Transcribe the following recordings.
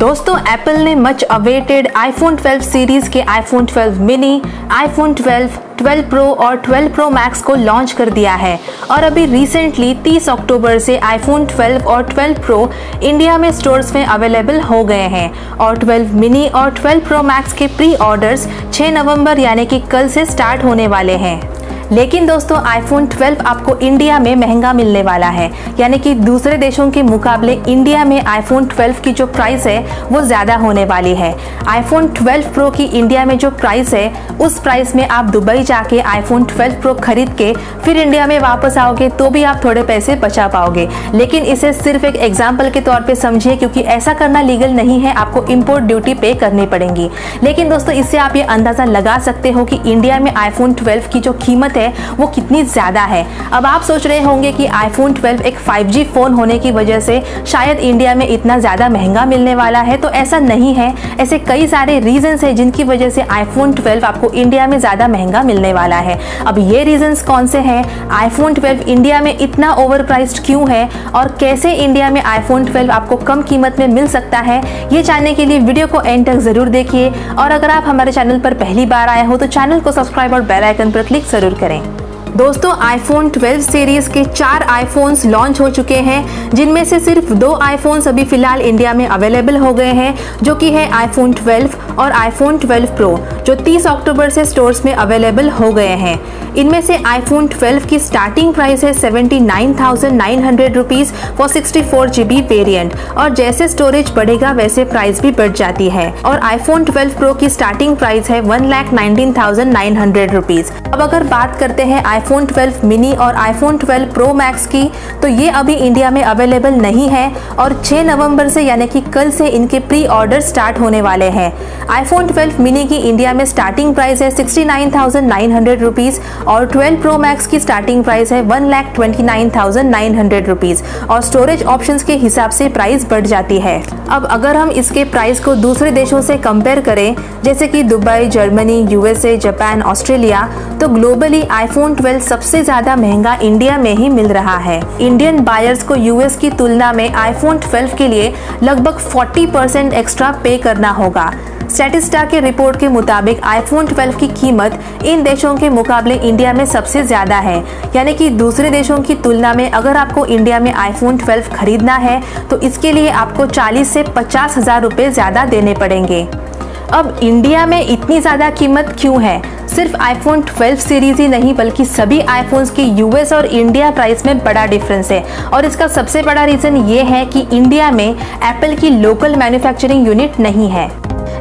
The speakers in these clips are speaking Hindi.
दोस्तों एप्पल ने मच अवेटेड आईफोन 12 सीरीज के आईफोन 12 मिनी, आईफोन 12, 12 प्रो और 12 प्रो मैक्स को लॉन्च कर दिया है और अभी रिसेंटली 30 अक्टूबर से आईफोन 12 और 12 प्रो इंडिया में स्टोर्स में अवेलेबल हो गए हैं और 12 मिनी और 12 प्रो मैक्स के प्री ऑर्डर्स 6 नवंबर यानी कि कल से स्टार्ट होने वाले हैं। लेकिन दोस्तों आईफोन 12 आपको इंडिया में महंगा मिलने वाला है, यानी कि दूसरे देशों के मुकाबले इंडिया में आईफोन 12 की जो प्राइस है वो ज़्यादा होने वाली है। आईफोन 12 प्रो की इंडिया में जो प्राइस है उस प्राइस में आप दुबई जाके आईफोन 12 प्रो खरीद के फिर इंडिया में वापस आओगे तो भी आप थोड़े पैसे बचा पाओगे, लेकिन इसे सिर्फ एक एग्जाम्पल के तौर पर समझिए क्योंकि ऐसा करना लीगल नहीं है, आपको इम्पोर्ट ड्यूटी पे करनी पड़ेगी। लेकिन दोस्तों इससे आप ये अंदाज़ा लगा सकते हो कि इंडिया में आईफोन 12 की जो कीमत वो कितनी ज्यादा है। अब आप सोच रहे होंगे कि आईफोन 12 एक 5G फोन होने की वजह से शायद इंडिया में इतना ज्यादा महंगा मिलने वाला है, तो ऐसा नहीं है। ऐसे कई सारे रीजंस हैं जिनकी वजह से आईफोन 12 आपको इंडिया में ज्यादा महंगा मिलने वाला है। अब ये रीजंस कौन से हैं, आईफोन 12 इंडिया में इतना ओवर प्राइस्ड क्यों है और कैसे इंडिया में आईफोन 12 आपको कम कीमत में मिल सकता है, ये जानने के लिए वीडियो को एंड तक जरूर देखिए। और अगर आप हमारे चैनल पर पहली बार आए हो तो चैनल को सब्सक्राइब और बेल आइकन पर क्लिक जरूर करें। दोस्तों आईफोन 12 सीरीज के 4 आईफोन्स लॉन्च हो चुके हैं, जिनमें से सिर्फ 2 आईफोन्स अभी फिलहाल इंडिया में अवेलेबल हो गए हैं, जो कि है आईफोन 12 और आईफोन 12 प्रो, जो 30 अक्टूबर से स्टोर्स में अवेलेबल हो गए हैं। इनमें से आईफोन 12 की स्टार्टिंग प्राइस है 79,900 रुपीज़ फॉर 64 GB वेरिएंट और जैसे स्टोरेज बढ़ेगा वैसे प्राइस भी बढ़ जाती है। और आईफोन 12 प्रो की स्टार्टिंग प्राइस है 1,19,900 रुपीज़। अब अगर बात करते हैं आईफोन 12 मिनी और आईफोन 12 प्रो मैक्स की, तो ये अभी इंडिया में अवेलेबल नहीं है और 6 नवंबर से यानी कि कल से इनके प्री ऑर्डर स्टार्ट होने वाले हैं। आईफोन 12 मिनी की इंडिया में स्टार्टिंग प्राइस है 69,900 रुपीज़ और 12 प्रो मैक्स की स्टार्टिंग प्राइस है 1,29,900 रुपीज़ और स्टोरेज ऑप्शंस के हिसाब से प्राइस बढ़ जाती है। अब अगर हम इसके प्राइस को दूसरे देशों से कंपेयर करें, जैसे कि Dubai, Germany, USA, Japan, Australia, तो ग्लोबली आईफोन 12 सबसे ज्यादा महंगा इंडिया में ही मिल रहा है। इंडियन बायर्स को US की तुलना में आईफोन 12 के लिए लगभग 40% एक्स्ट्रा पे करना होगा। स्टैटिस्टा के रिपोर्ट के मुताबिक आईफोन 12 की कीमत इन देशों के मुकाबले इंडिया में सबसे ज़्यादा है, यानी कि दूसरे देशों की तुलना में अगर आपको इंडिया में आईफोन 12 खरीदना है तो इसके लिए आपको 40 से 50 हज़ार रुपये ज़्यादा देने पड़ेंगे। अब इंडिया में इतनी ज़्यादा कीमत क्यों है? सिर्फ आईफोन 12 सीरीज ही नहीं बल्कि सभी आईफोन्स की US और इंडिया प्राइस में बड़ा डिफरेंस है और इसका सबसे बड़ा रीज़न ये है कि इंडिया में एप्पल की लोकल मैन्युफैक्चरिंग यूनिट नहीं है।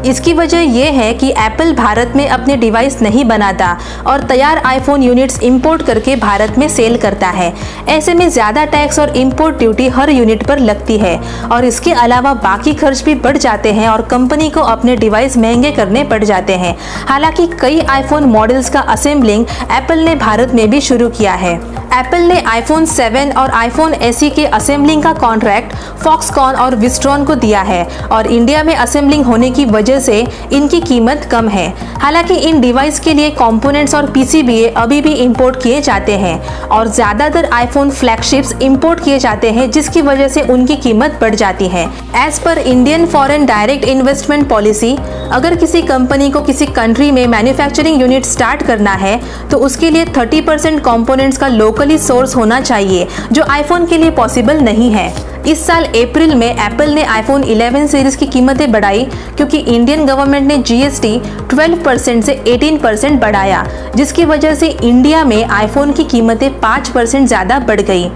इसकी वजह यह है कि एप्पल भारत में अपने डिवाइस नहीं बनाता और तैयार आईफोन यूनिट्स इंपोर्ट करके भारत में सेल करता है। ऐसे में ज़्यादा टैक्स और इंपोर्ट ड्यूटी हर यूनिट पर लगती है और इसके अलावा बाकी खर्च भी बढ़ जाते हैं और कंपनी को अपने डिवाइस महंगे करने पड़ जाते हैं। हालांकि कई आईफोन मॉडल्स का असेंबलिंग एप्पल ने भारत में भी शुरू किया है। एप्पल ने आईफोन 7 और आईफोन SE के असेंबलिंग का कॉन्ट्रैक्ट फॉक्सकॉन और विस्ट्रॉन को दिया है और इंडिया में असेंबलिंग होने की वजह से इनकी कीमत कम है। हालांकि इन डिवाइस के लिए कंपोनेंट्स और PCBA अभी भी इंपोर्ट किए जाते हैं और ज़्यादातर आईफोन फ्लैगशिप्स इंपोर्ट किए जाते हैं, जिसकी वजह से उनकी कीमत बढ़ जाती है। As per Indian foreign direct investment policy, अगर किसी कंपनी को किसी कंट्री में मैन्युफैक्चरिंग यूनिट स्टार्ट करना है तो उसके लिए 30% कंपोनेंट्स का लोकली सोर्स होना चाहिए, जो आईफोन के लिए पॉसिबल नहीं है। इस साल अप्रैल में एप्पल ने आईफोन 11 सीरीज की कीमतें बढ़ाई क्योंकि इंडियन गवर्नमेंट ने GST 12% से 18% बढ़ाया, जिसकी वजह से इंडिया में आईफोन की कीमतें 5% ज़्यादा बढ़ गई।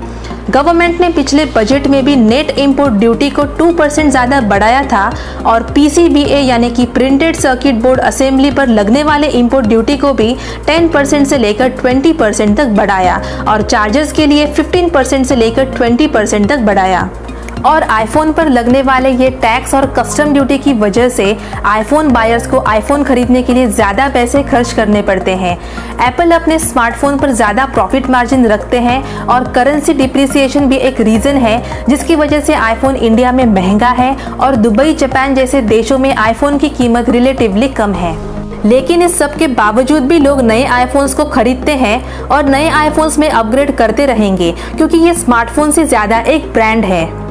गवर्नमेंट ने पिछले बजट में भी नेट इंपोर्ट ड्यूटी को 2% ज़्यादा बढ़ाया था और PCBA यानी कि प्रिंटेड सर्किट बोर्ड असेंबली पर लगने वाले इंपोर्ट ड्यूटी को भी 10% से लेकर 20% तक बढ़ाया और चार्जेस के लिए 15% से लेकर 20% तक बढ़ाया। और आईफोन पर लगने वाले ये टैक्स और कस्टम ड्यूटी की वजह से आईफोन बायर्स को आईफोन खरीदने के लिए ज़्यादा पैसे खर्च करने पड़ते हैं। एप्पल अपने स्मार्टफोन पर ज़्यादा प्रॉफिट मार्जिन रखते हैं और करेंसी डिप्रिसिएशन भी एक रीज़न है जिसकी वजह से आईफोन इंडिया में महंगा है और दुबई, जापान जैसे देशों में आईफोन की कीमत रिलेटिवली कम है। लेकिन इस सब के बावजूद भी लोग नए आईफोन्स को खरीदते हैं और नए आईफोन्स में अपग्रेड करते रहेंगे क्योंकि ये स्मार्टफोन से ज़्यादा एक ब्रांड है।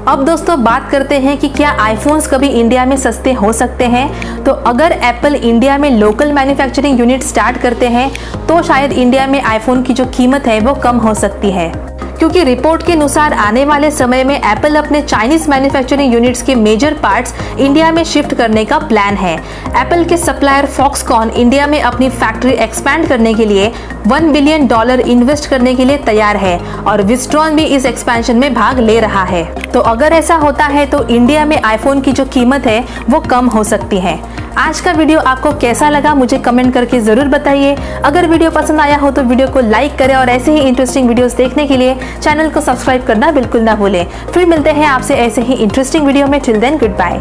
अब दोस्तों बात करते हैं कि क्या आईफोन्स कभी इंडिया में सस्ते हो सकते हैं। तो अगर एप्पल इंडिया में लोकल मैन्युफैक्चरिंग यूनिट स्टार्ट करते हैं तो शायद इंडिया में आईफोन की जो कीमत है वो कम हो सकती है, क्योंकि रिपोर्ट के अनुसार आने वाले समय में एप्पल अपने चाइनीज मैन्युफैक्चरिंग यूनिट्स के मेजर पार्ट्स इंडिया में शिफ्ट करने का प्लान है। एप्पल के सप्लायर फॉक्सकॉन इंडिया में अपनी फैक्ट्री एक्सपैंड करने के लिए $1 बिलियन इन्वेस्ट करने के लिए तैयार है और विस्ट्रॉन भी इस एक्सपेंशन में भाग ले रहा है। तो अगर ऐसा होता है तो इंडिया में आईफोन की जो कीमत है वो कम हो सकती है। आज का वीडियो आपको कैसा लगा मुझे कमेंट करके जरूर बताइए। अगर वीडियो पसंद आया हो तो वीडियो को लाइक करें और ऐसे ही इंटरेस्टिंग वीडियोस देखने के लिए चैनल को सब्सक्राइब करना बिल्कुल ना भूलें। फिर मिलते हैं आपसे ऐसे ही इंटरेस्टिंग वीडियो में। Till then good bye.